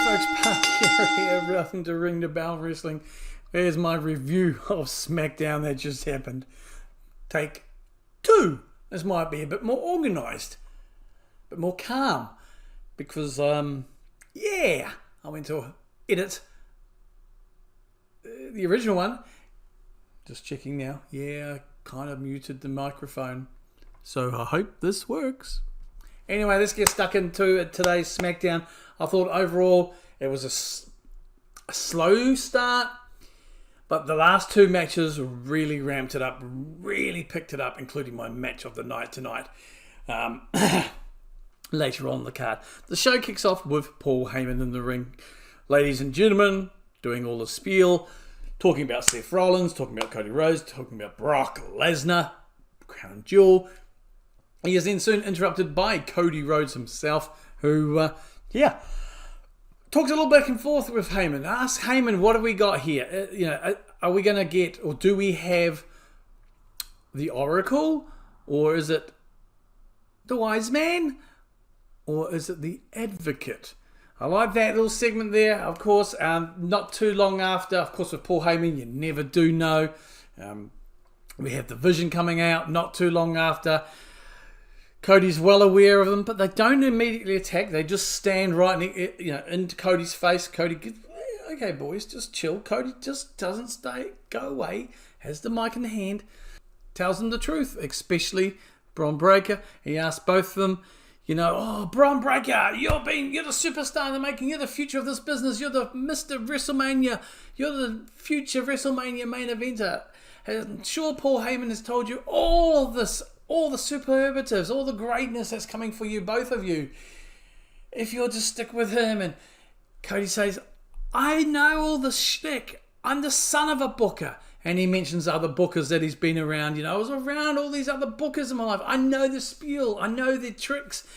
folks, Park here, nothing to ring the bell wrestling. There's my review of Smackdown that just happened. Take 2. This might be a bit more organised, a bit more calm, because I went to edit the original one. Just checking now. Yeah, kind of muted the microphone, so I hope this works. Anyway, let's get stuck into today's Smackdown. I thought overall it was a slow start, but the last 2 matches really ramped it up, really picked it up, including my match of the night tonight. Later on the card. The show kicks off with Paul Heyman in the ring. Ladies and gentlemen, doing all the spiel, talking about Seth Rollins, talking about Cody Rhodes, talking about Brock Lesnar, Crown Jewel. He is then soon interrupted by Cody Rhodes himself, who, talks a little back and forth with Heyman. Ask Heyman, what have we got here? Are we going to get, or do we have the Oracle? Or is it the Wise Man? Or is it the Advocate? I like that little segment there, of course. Not too long after, of course, with Paul Heyman, you never do know. We have the Vision coming out not too long after. Cody's well aware of them, but they don't immediately attack. They just stand right into Cody's face. Cody gets, okay, boys, just chill. Cody just doesn't go away, has the mic in the hand, tells them the truth, especially Braun Breaker. He asks both of them, Braun Breaker, you're the superstar in the making. You're the future of this business. You're the Mr. WrestleMania. You're the future WrestleMania main eventer. I'm sure Paul Heyman has told you all of this, all the superlatives, all the greatness that's coming for you, both of you, if you'll just stick with him. And Cody says, I know all the shtick. I'm the son of a booker. And he mentions other bookers that he's been around. I was around all these other bookers in my life. I know the spiel. I know their tricks.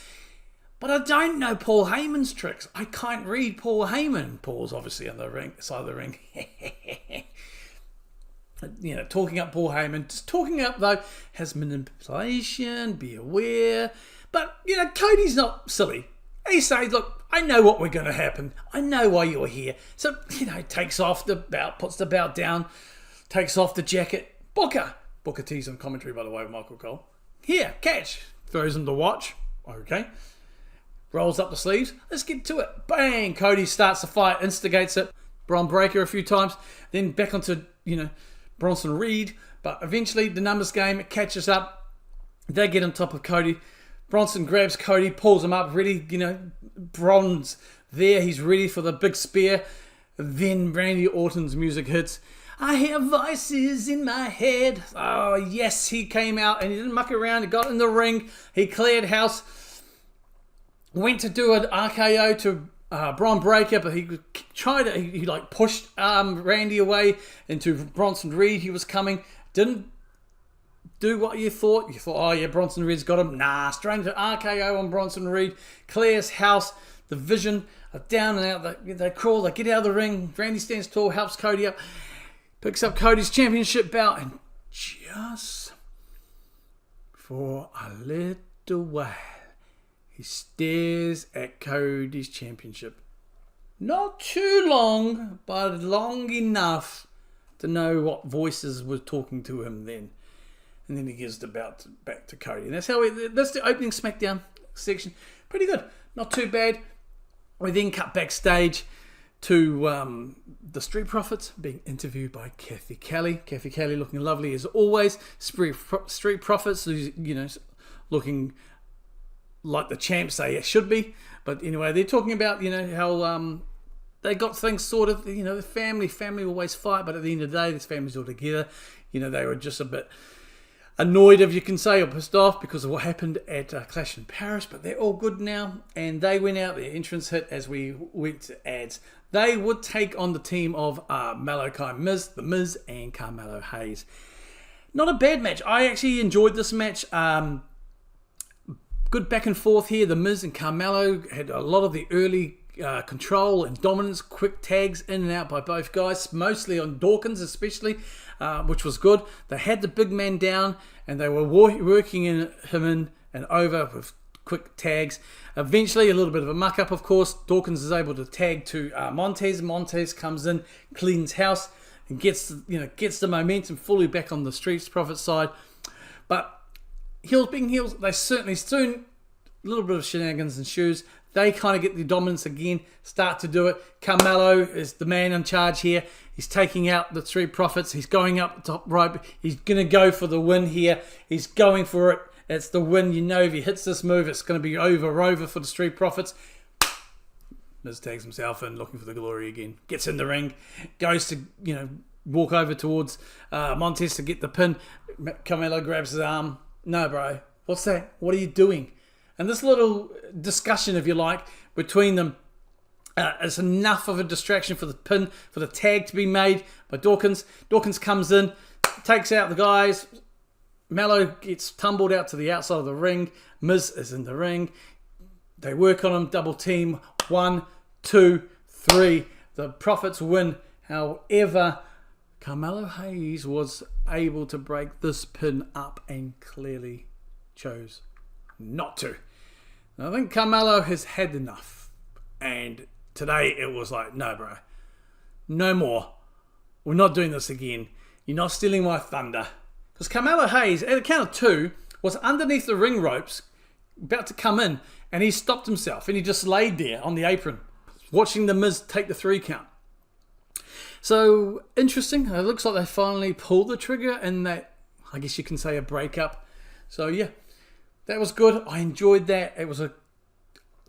But I don't know Paul Heyman's tricks. I can't read Paul Heyman. Paul's obviously on the side of the ring. Talking up Paul Heyman. Just talking up, though, has manipulation, be aware. But, Cody's not silly. He says, look, I know what we're going to happen. I know why you're here. So, takes off the belt, puts the belt down, takes off the jacket. Booker T's on commentary, by the way, with Michael Cole. Here, catch. Throws him the watch. Okay. Rolls up the sleeves. Let's get to it. Bang! Cody starts the fight, instigates it. Braun Breaker a few times. Then back onto, Bronson Reed, but eventually the numbers game catches up. They get on top of Cody. Bronson grabs Cody, pulls him up, ready, Bron's there. He's ready for the big spear. Then Randy Orton's music hits. I hear voices in my head. Oh, yes, he came out and he didn't muck around. He got in the ring. He cleared house. Went to do an RKO to Braun Breaker, but he pushed Randy away into Bronson Reed. He was coming, didn't do what you thought. You thought, oh yeah, Bronson Reed's got him. Nah, straight into RKO on Bronson Reed. Clears house. The Vision are down and out. They crawl. They get out of the ring. Randy stands tall, helps Cody up, picks up Cody's championship belt, and just for a little while, he stares at Cody's championship. Not too long, but long enough to know what voices were talking to him then. And then he gives the belt back to Cody. And that's the opening Smackdown section. Pretty good. Not too bad. We then cut backstage to the Street Profits being interviewed by Kathy Kelly. Kathy Kelly looking lovely as always. Street Profits, looking like the champs they should be. But anyway, they're talking about, how they got things sorted. The family always fight, but at the end of the day, this family's all together. They were just a bit annoyed, if you can say, or pissed off because of what happened at Clash in Paris, but they're all good now. And they went out, their entrance hit as we went to ads. They would take on the team of Malachi Miz, The Miz, and Carmelo Hayes. Not a bad match. I actually enjoyed this match. Good back and forth here. The Miz and Carmelo had a lot of the early control and dominance, quick tags in and out by both guys, mostly on Dawkins especially, which was good. They had the big man down and they were working him in and over with quick tags. Eventually, a little bit of a muck-up, of course. Dawkins is able to tag to Montez. Montez comes in, cleans house, and gets the momentum fully back on the Street Profits side. But heels being heels, they certainly soon, a little bit of shenanigans ensues. They kind of get the dominance again, start to do it. Carmelo is the man in charge here. He's taking out the Street Profits. He's going up the top rope. He's going to go for the win here. He's going for it. It's the win. You know, if he hits this move, it's going to be over for the Street Profits. Miz tags himself in, looking for the glory again. Gets in the ring. Goes to, walk over towards Montez to get the pin. Carmelo grabs his arm. No, bro. What's that? What are you doing? And this little discussion, if you like, between them is enough of a distraction for the pin, for the tag to be made by Dawkins. Dawkins comes in, takes out the guys. Mello gets tumbled out to the outside of the ring. Miz is in the ring. They work on him, double team. 1, 2, 3. The Profits win. However, Carmelo Hayes was able to break this pin up and clearly chose not to. I think Carmelo has had enough. And today it was like, no, bro. No more. We're not doing this again. You're not stealing my thunder. Because Carmelo Hayes, at the count of 2, was underneath the ring ropes, about to come in, and he stopped himself, and he just laid there on the apron, watching the Miz take the 3 count. So, interesting. It looks like they finally pulled the trigger, and that, I guess you can say, a breakup. So, yeah. That was good. I enjoyed that. It was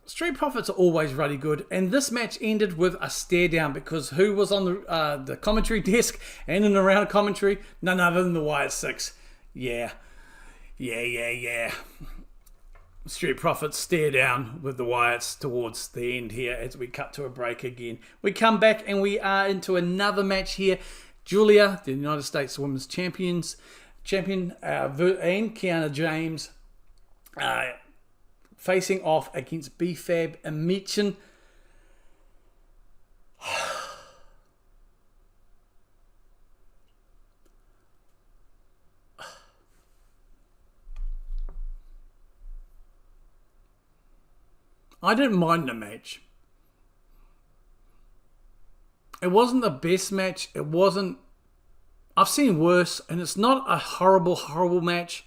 Street Profits are always really good. And this match ended with a stare down because who was on the commentary desk and in around commentary? None other than the Wyatt Six. Yeah. Street Profits stare down with the Wyatts towards the end here as we cut to a break again. We come back and we are into another match here. Guilia, the United States Women's Champion, and Kiana James facing off against B-Fab and Michin. I didn't mind the match. It wasn't the best match. It wasn't... I've seen worse, and it's not a horrible match.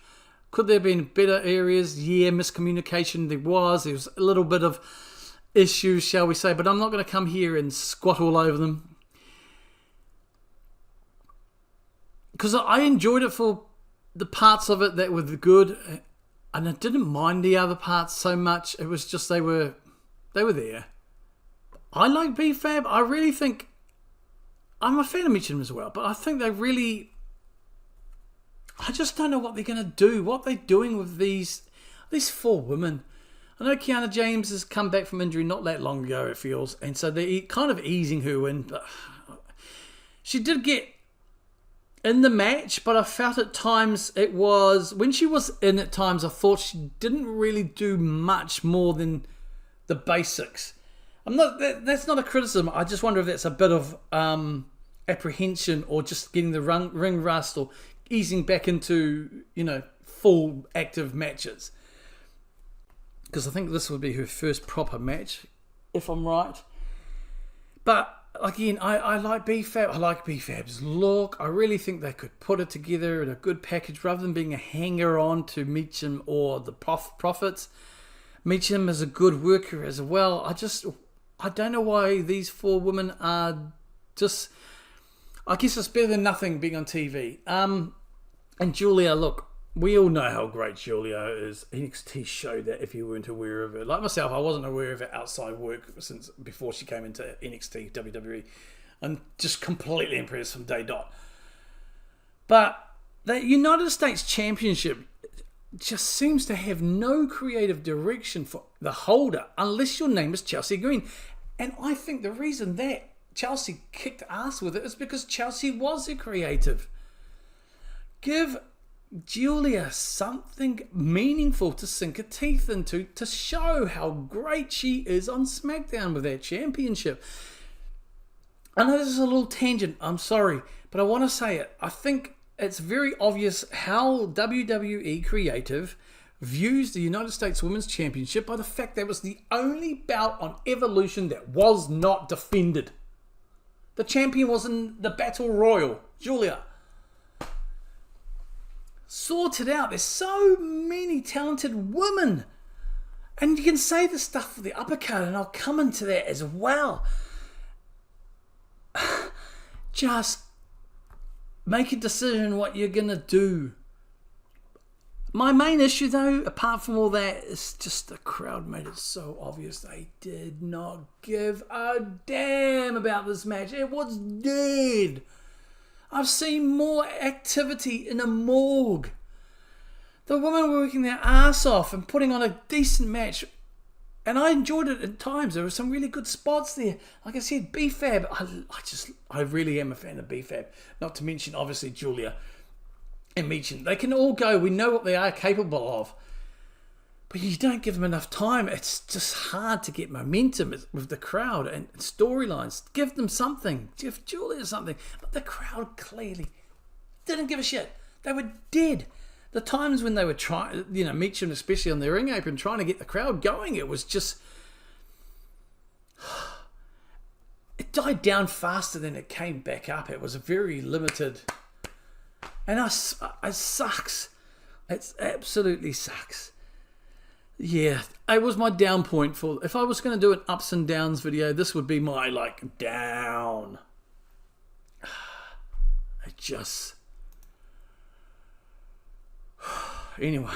Could there have been better areas? Yeah, miscommunication there was. There was a little bit of issues, shall we say, but I'm not going to come here and squat all over them. Because I enjoyed it for the parts of it that were good, and I didn't mind the other parts so much. It was just they were there. I like B-Fab. I really think... I'm a fan of Michin as well, but I think they really... I just don't know what they're going to do. What they're doing with these 4 women. I know Kiana James has come back from injury not that long ago, it feels. And so they're kind of easing her in. But she did get in the match, but I felt at times it was... When she was in at times, I thought she didn't really do much more than the basics. That's not a criticism. I just wonder if that's a bit of apprehension or just getting the ring rust or easing back into, full active matches. Because I think this would be her first proper match, if I'm right. But, again, I like B-Fab. I like B-Fab's look. I really think they could put it together in a good package rather than being a hanger-on to Michin or the Profits. Michin is a good worker as well. I don't know why these 4 women are just... I guess it's better than nothing being on TV. And Guilia, look, we all know how great Guilia is. NXT showed that if you weren't aware of it. Like myself, I wasn't aware of it outside work since before she came into NXT, WWE. I'm just completely impressed from day dot. But the United States Championship just seems to have no creative direction for the holder unless your name is Chelsea Green. And I think the reason that Chelsea kicked ass with it is because Chelsea was a creative. Give Guilia something meaningful to sink her teeth into to show how great she is on Smackdown with that championship. I know this is a little tangent, I'm sorry, but I want to say it. I think it's very obvious how WWE creative views the United States Women's Championship by the fact that it was the only bout on Evolution that was not defended. The champion was in the Battle Royal, Giulia. Sort it out. There's so many talented women. And you can say the stuff for the uppercut, and I'll come into that as well. Just make a decision what you're going to do. My main issue, though, apart from all that, is just the crowd made it so obvious they did not give a damn about this match. It was dead. I've seen more activity in a morgue. The women were working their ass off and putting on a decent match. And I enjoyed it at times. There were some really good spots there. Like I said, B-Fab. I really am a fan of B-Fab. Not to mention, obviously, Giulia and Michin. They can all go. We know what they are capable of. But you don't give them enough time. It's just hard to get momentum with the crowd and storylines. Give them something. Give Giulia something. But the crowd clearly didn't give a shit. They were dead. The times when they were trying, Michin especially on their ring apron, trying to get the crowd going, it was just... It died down faster than it came back up. It was a very limited... And it sucks. It absolutely sucks. Yeah, it was my down point for... If I was going to do an ups and downs video, this would be my, down. It just... Anyway,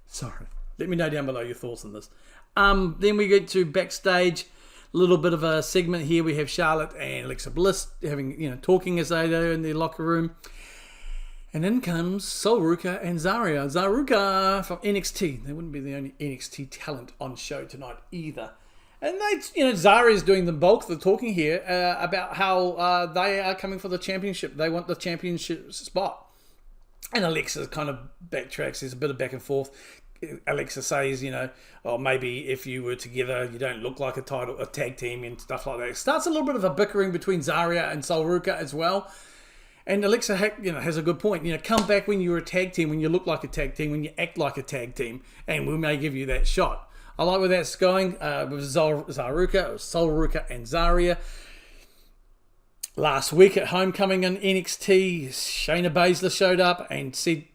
sorry. Let me know down below your thoughts on this. Then we get to backstage. A little bit of a segment here. We have Charlotte and Alexa Bliss having, talking as they do in their locker room. And in comes Ruka and Zarya. Ruka from NXT. They wouldn't be the only NXT talent on show tonight either. And Zarya's doing the bulk of the talking here about how they are coming for the championship. They want the championship spot. And Alexa kind of backtracks. There's a bit of back and forth. Alexa says, maybe if you were together, you don't look like a tag team and stuff like that. It starts a little bit of a bickering between Zarya and Ruka as well. And Alexa, has a good point. Come back when you're a tag team, when you look like a tag team, when you act like a tag team, and we may give you that shot. I like where that's going with Ruka and Zarya. Last week at Homecoming in NXT, Shayna Baszler showed up and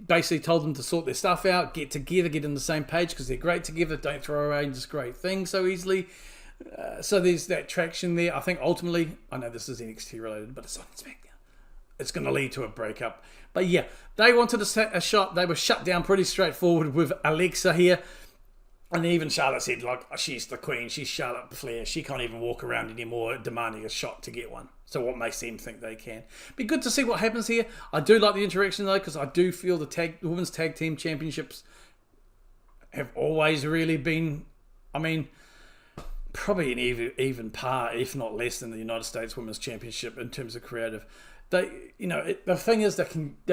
basically told them to sort their stuff out, get together, get on the same page because they're great together. Don't throw away just great things so easily. So there's that traction there. I think ultimately, I know this is NXT related, but it's on Smackdown. It's going to lead to a breakup. But yeah, they wanted a shot. They were shut down pretty straightforward with Alexa here. And even Charlotte said, she's the queen. She's Charlotte Flair. She can't even walk around anymore demanding a shot to get one. So what makes them think they can? Be good to see what happens here. I do like the interaction, though, because I do feel the Women's Tag Team Championships have always really been, probably an even par, if not less, than the United States Women's Championship in terms of creative. The thing is, they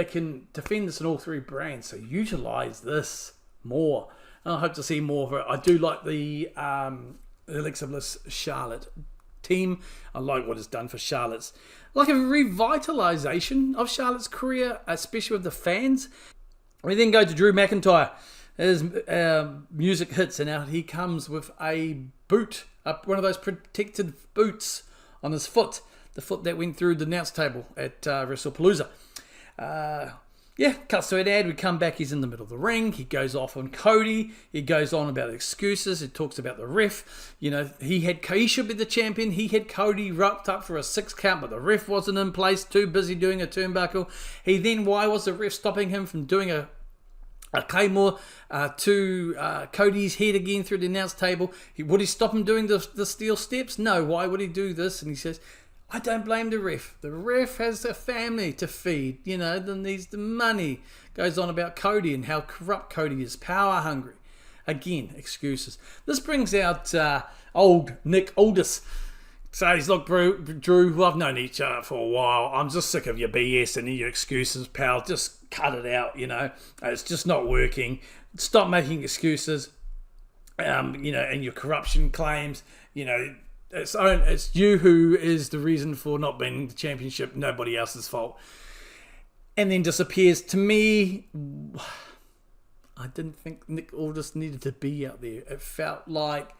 can defend this in all three brands, so utilize this more. And I hope to see more of it. I do like the Alexa Bliss Charlotte team. I like what it's done for Charlotte's. Like a revitalization of Charlotte's career, especially with the fans. We then go to Drew McIntyre. His music hits, and out he comes with a boot, one of those protected boots on his foot. The foot that went through the announce table at WrestlePalooza. Cuts to an ad. We come back. He's in the middle of the ring. He goes off on Cody. He goes on about excuses. He talks about the ref. He should be the champion. He had Cody roped up for a 6 count, but the ref wasn't in place. Too busy doing a turnbuckle. Why was the ref stopping him from doing a Claymore to Cody's head again through the announce table? Would he stop him doing the steel steps? No. Why would he do this? And he says, I don't blame the ref. The ref has a family to feed, that needs the money. Goes on about Cody and how corrupt Cody is, power hungry. Again, excuses. This brings out old Nick Aldis. Says, look, Drew, I've known each other for a while. I'm just sick of your BS and your excuses, pal. Just cut it out, It's just not working. Stop making excuses, and your corruption claims, It's you who is the reason for not winning the championship. Nobody else's fault. And then disappears. To me, I didn't think Nick Aldis needed to be out there. It felt like...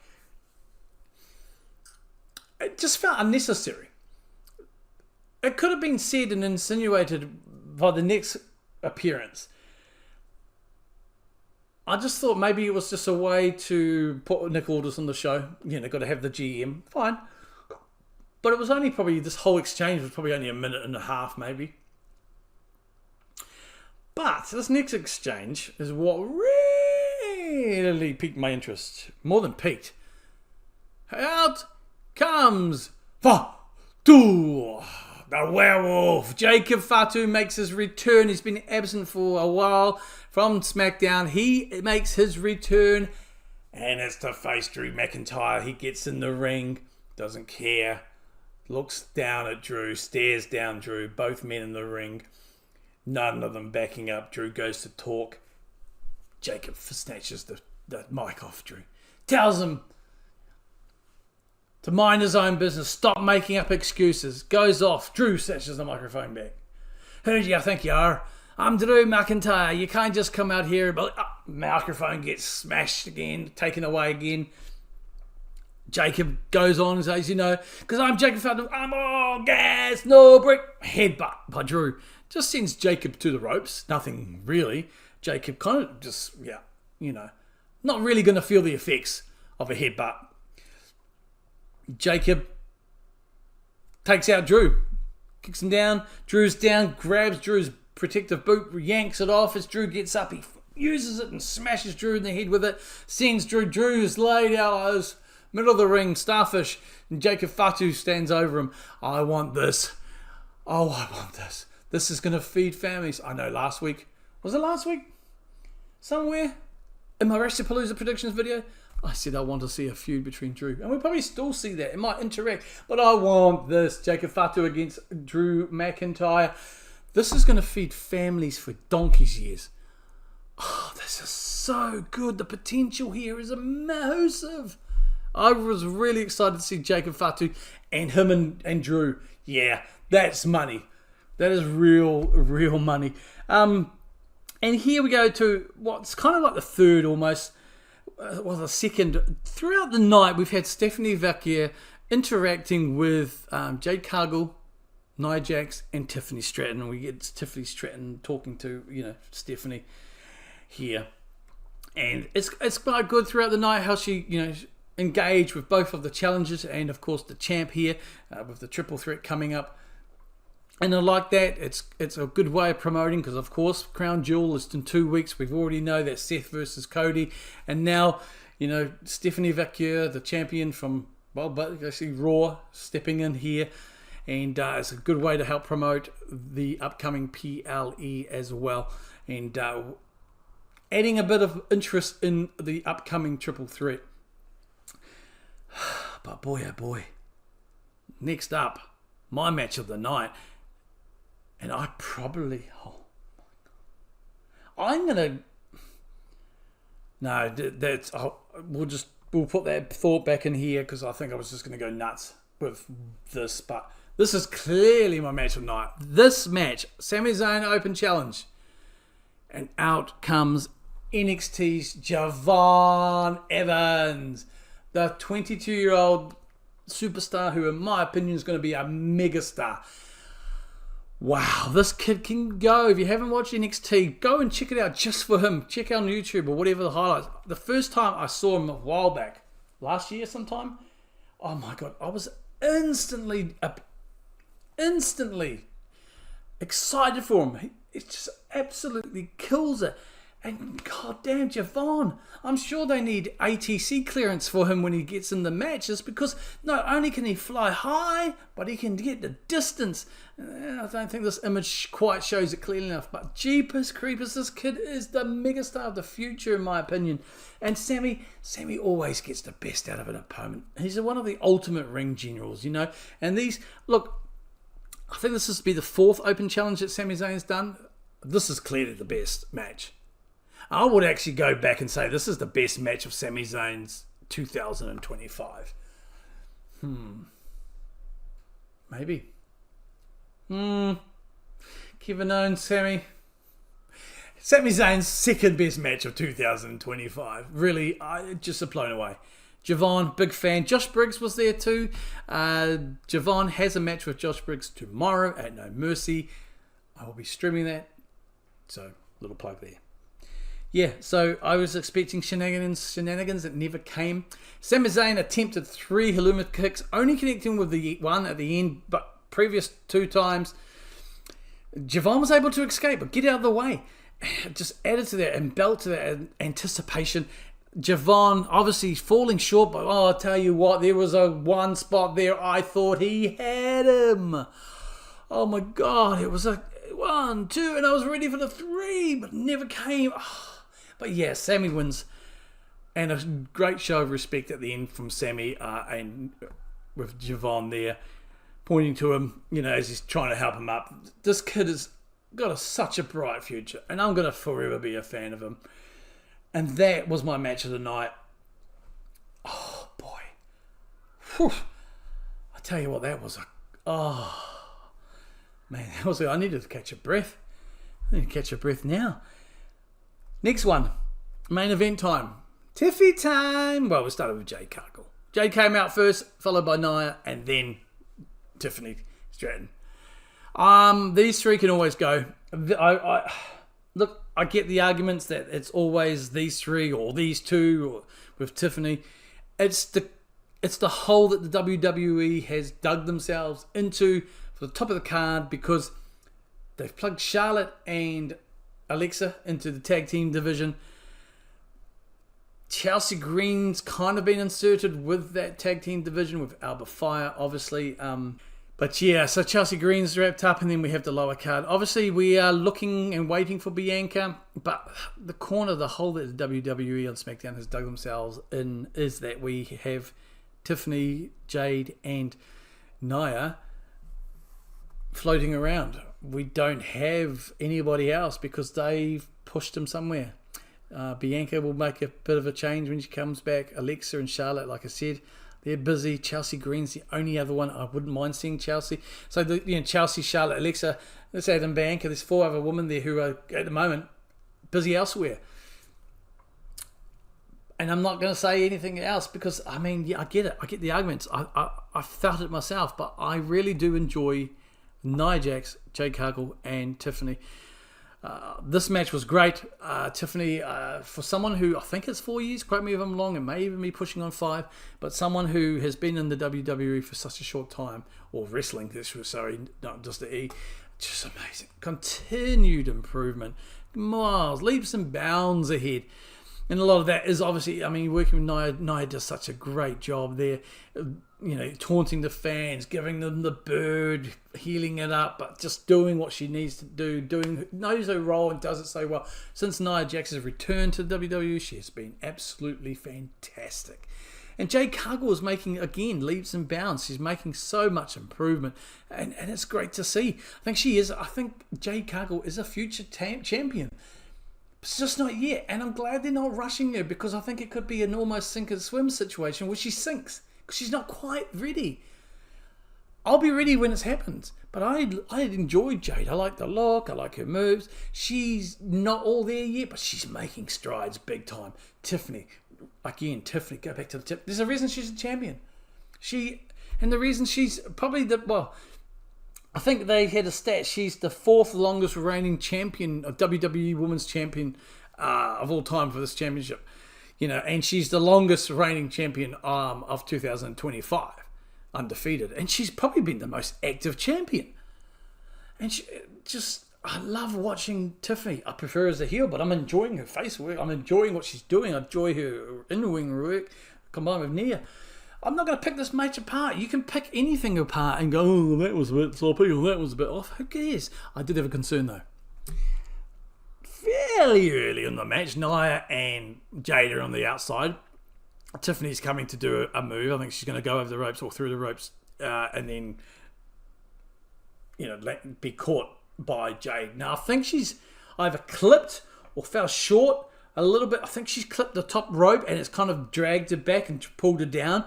It just felt unnecessary. It could have been said and insinuated by the next appearance. I just thought maybe it was just a way to put Nick Aldis on the show. You know, got to have the GM. Fine. But it was only probably, this whole exchange was probably only a minute and a half, maybe. But this next exchange is what really piqued my interest. More than piqued. Out comes Fatu, the werewolf. Jacob Fatu makes his return. He's been absent for a while from Smackdown. He makes his return, and it's to face Drew McIntyre. He gets in the ring, doesn't care, looks down at Drew, stares down Drew, both men in the ring, none of them backing up. Drew goes to talk. Jacob snatches the mic off Drew, tells him to mind his own business, stop making up excuses, goes off. Drew snatches the microphone back. Who do you think you are? I'm Drew McIntyre. You can't just come out here. But microphone gets smashed again, taken away again. Jacob goes on and says, you know, because I'm Jacob Fatu, I'm all gas, no brick. Headbutt by Drew. Just sends Jacob to the ropes. Nothing really. Jacob kind of just, yeah, you know, not really going to feel the effects of a headbutt. Jacob takes out Drew. Kicks him down. Drew's down, grabs Drew's protective boot, yanks it off. As Drew gets up, he uses it and smashes Drew in the head with it. Sends Drew. Drew's laid out, middle of the ring, starfish. And Jacob Fatu stands over him. I want this. Oh, I want this. This is going to feed families. I know last week. Was it last week? Somewhere in my Wrestlepalooza predictions video, I said I want to see a feud between Drew. And we'll probably still see that. It might interact. But I want this. Jacob Fatu against Drew McIntyre. This is going to feed families for donkey's years. Oh, this is so good. The potential here is massive. I was really excited to see Jacob Fatu and him and Drew. Yeah, that's money. That is real money. And here we go to what's kind of like the third almost, the second. Throughout the night, we've had Stephanie Vacquier interacting with Jade Cargill, Nia Jax, and Tiffany Stratton. We get Tiffany Stratton talking to, you know, Stephanie here. And it's quite good throughout the night how she, you know, engaged with both of the challengers and, of course, the champ here with the triple threat coming up. And I like that. It's a good way of promoting because, of course, Crown Jewel is in 2 weeks. We've already know that Seth versus Cody. And now, you know, Stephanie Vacquier, the champion from, well, basically Raw, stepping in here. And it's a good way to help promote the upcoming PLE as well. And adding a bit of interest in the upcoming triple threat. But boy, oh boy. Next up, my match of the night. And I probably... I'm going to... No, that's... We'll put that thought back in here because I think I was just going to go nuts with this. But this is clearly my match of the night. This match, Sami Zayn Open Challenge. And out comes NXT's Javon Evans. The 22-year-old superstar who, in my opinion, is going to be a megastar. Wow, this kid can go. If you haven't watched NXT, go and check it out just for him. Check out on YouTube or whatever the highlights. The first time I saw him a while back, last year sometime, oh my God, I was instantly excited for him. It just absolutely kills it. And goddamn, Javon, I'm sure they need ATC clearance for him when he gets in the matches because not only can he fly high, but he can get the distance. I don't think this image quite shows it clearly enough, but jeepers creepers, this kid is the megastar of the future in my opinion. And Sami always gets the best out of an opponent. He's one of the ultimate ring generals, you know. And these, look, I think this is to be the fourth open challenge that Sami Zayn's done. This is clearly the best match. I would actually go back and say this is the best match of Sami Zayn's 2025. Maybe. Kevin Owens, Sami. Sami Zayn's second best match of 2025. Really, just blown away. Javon, big fan. Josh Briggs was there too. Javon has a match with Josh Briggs tomorrow at No Mercy. I will be streaming that. So, little plug there. Yeah, so I was expecting shenanigans that never came. Sami Zayn attempted 3 Haluma kicks, only connecting with the one at the end, but previous 2 times, Javon was able to escape, but get out of the way. Just added to that and built to that anticipation. Javon obviously falling short, but I'll tell you what, there was a one spot there I thought he had him. Oh my God, it was a 1, 2, and I was ready for the 3, but never came. But yeah, Sami wins. And a great show of respect at the end from Sami and with Javon there, pointing to him, as he's trying to help him up. This kid has got such a bright future, and I'm going to forever be a fan of him. And that was my match of the night. Oh, boy. Whew. I tell you what, that was man, that was. I needed to catch a breath. I need to catch a breath now. Next one, main event time. Tiffy time. Well, we started with Jade Cargill. Jade came out first, followed by Nia, and then Tiffany Stratton. These 3 can always go. Look, I get the arguments that it's always these 3 or these 2 or with Tiffany. It's the hole that the WWE has dug themselves into for the top of the card because they've plugged Charlotte and Alexa into the tag team division. Chelsea Green's kind of been inserted with that tag team division with Alba Fire, obviously. But yeah, so Chelsea Green's wrapped up, and then we have the lower card. Obviously, we are looking and waiting for Bianca, but the hole that the WWE on Smackdown has dug themselves in is that we have Tiffany, Jade, and Nia floating around. We don't have anybody else because they've pushed them somewhere. Bianca will make a bit of a change when she comes back. Alexa and Charlotte, like I said, they're busy. Chelsea Green's the only other one I wouldn't mind seeing Chelsea. So Chelsea, Charlotte, Alexa, let's add in Bianca. There's 4 other women there who are at the moment busy elsewhere. And I'm not going to say anything else because I get it. I get the arguments. I felt it myself, but I really do enjoy Nia Jax, Jade Cargill, and Tiffany. This match was great. Tiffany, for someone who I think it's 4 years, quote me if I'm wrong, and may even be pushing on 5, but someone who has been in the WWE for such a short time, or wrestling, not just the E, just amazing. Continued improvement, miles, leaps and bounds ahead. And a lot of that is obviously, working with Nia. Nia does such a great job there. Taunting the fans, giving them the bird, healing it up, but just doing what she needs to do, knows her role and does it so well. Since Nia Jax's return to the WWE, she has been absolutely fantastic. And Jade Cargill is making, again, leaps and bounds. She's making so much improvement, and it's great to see. I think Jade Cargill is a future champion. It's just not yet, and I'm glad they're not rushing her because I think it could be an almost sink and swim situation where she sinks because she's not quite ready. I'll be ready when it happens, but I enjoyed Jade. I like the look, I like her moves. She's not all there yet, but she's making strides big time. Tiffany, go back to the tip. There's a reason she's a champion. And the reason she's probably I think they had a stat. She's the 4th longest reigning champion, of WWE Women's Champion of all time for this championship. And she's the longest reigning champion of 2025, undefeated. And she's probably been the most active champion. And I love watching Tiffany. I prefer her as a heel, but I'm enjoying her face work. I'm enjoying what she's doing. I enjoy her in-ring work combined with Nia. I'm not going to pick this match apart. You can pick anything apart and go, oh, that was a bit sloppy, or that was a bit off. Who cares? I did have a concern, though. Fairly early in the match, Nia and Jade are on the outside. Tiffany's coming to do a move. I think she's going to go over the ropes or through the ropes and then, be caught by Jade. Now, I think she's either clipped or fell short a little bit. I think she's clipped the top rope and it's kind of dragged her back and pulled her down.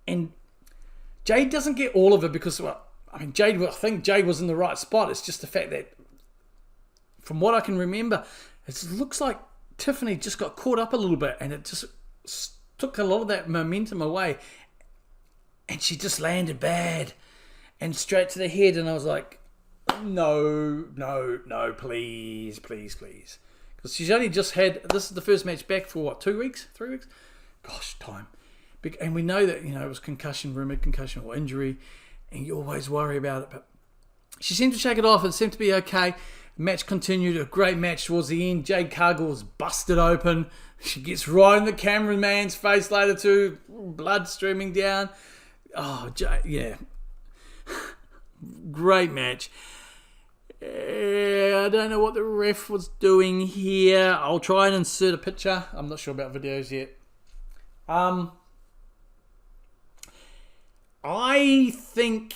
And Jade doesn't get all of it because, I think Jade was in the right spot. It's just the fact that, from what I can remember, it looks like Tiffany just got caught up a little bit, and it just took a lot of that momentum away, and she just landed bad and straight to the head. And I was like, no, please, because she's only just had, this is the first match back for what, 2 weeks, 3 weeks? Gosh, time. And we know that, it was rumored concussion or injury, and you always worry about it, but she seemed to shake it off. It seemed to be okay. Match continued, a great match towards the end. Jade Cargill was busted open. She gets right in the cameraman's face later too, blood streaming down. Oh, yeah. Great match. I don't know what the ref was doing here. I'll try and insert a picture. I'm not sure about videos yet. I think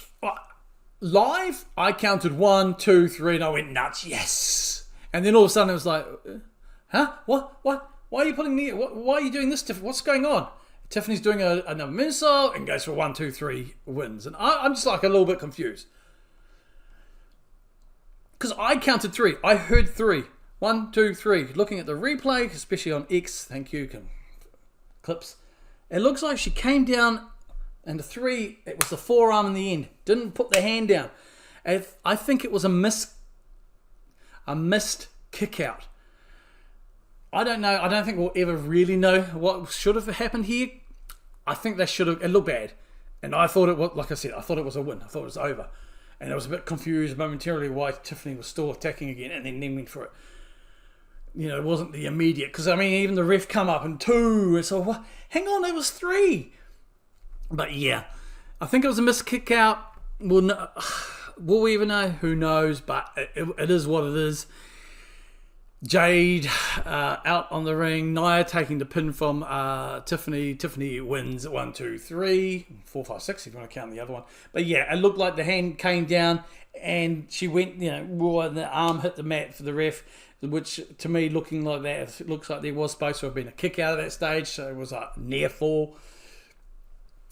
live I counted 1, 2, 3 and I went nuts. Yes. And then all of a sudden it was like, huh? What? Why are you putting me? Why are you doing this? What's going on? Tiffany's doing another moonsault and goes for 1, 2, 3 wins. And I'm just like a little bit confused. Because I counted 3. I heard 3. 1, 2, 3. Looking at the replay, especially on X, thank you, clips. It looks like she came down and the 3, it was the forearm in the end. Didn't put the hand down. I think it was a missed kick out. I don't know. I don't think we'll ever really know what should have happened here. I think they should have. It looked bad. And I thought it was, like I said, I thought it was a win. I thought it was over. And I was a bit confused momentarily why Tiffany was still attacking again and then went for it. It wasn't the immediate. Because, even the ref come up and 2. And so, what? Hang on, it was 3. But, yeah. I think it was a missed kick out. Will we even know? Who knows? But it is what it is. Jade out on the ring. Nia taking the pin from Tiffany. Tiffany wins 1, 2, 3, 4, 5, 6 if you want to count the other one. But yeah, it looked like the hand came down and she went, the arm hit the mat for the ref, which to me looking like that, it looks like there was supposed to have been a kick out of that stage, so it was a near fall.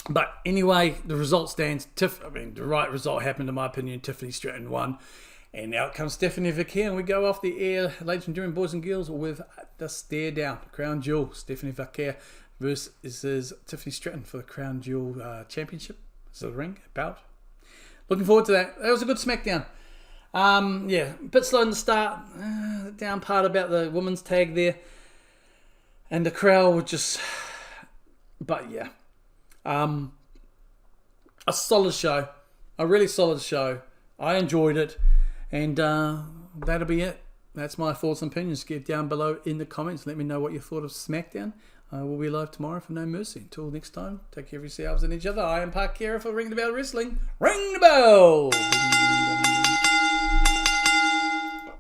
But anyway, the result stands. The right result happened in my opinion. Tiffany Stratton won. And out comes Stephanie Vaquer, and we go off the air, ladies and gentlemen, boys and girls, with the stare down, crown jewel. Stephanie Vaquer versus Tiffany Stratton for the crown jewel championship. So the ring, bout. Looking forward to that. That was a good Smackdown. A bit slow in the start. The down part about the women's tag there. And the crowd would just... But yeah. A solid show. A really solid show. I enjoyed it. And that'll be it. That's my thoughts and opinions. Get down below in the comments. Let me know what you thought of Smackdown. We'll be live tomorrow for No Mercy. Until next time, take care of yourselves and each other. I am Park Kara for Ring the Bell Wrestling. Ring the bell!